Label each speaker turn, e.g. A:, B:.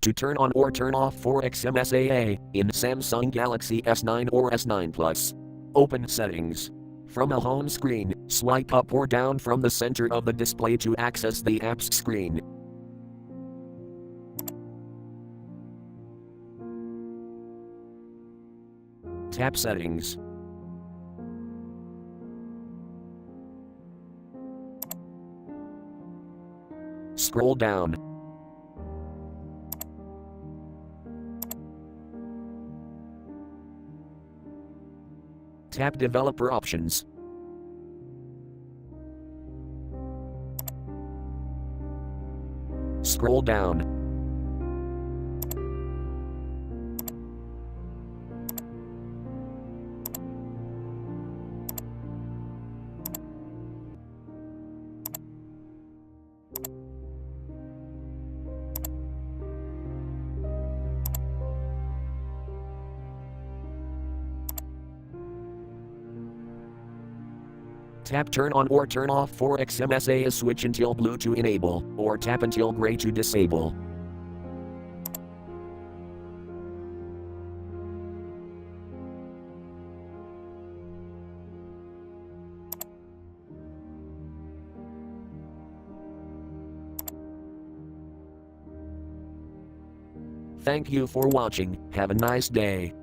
A: To turn on or turn off 4x MSAA in Samsung Galaxy S9 or S9 Plus. Open Settings. From a home screen, swipe up or down from the center of the display to access the apps screen. Tap Settings. Scroll down. Tap Developer Options. Scroll down. Tap Turn on or turn off 4x MSAA switch until blue to enable, or tap until gray to disable. Thank you for watching. Have a nice day.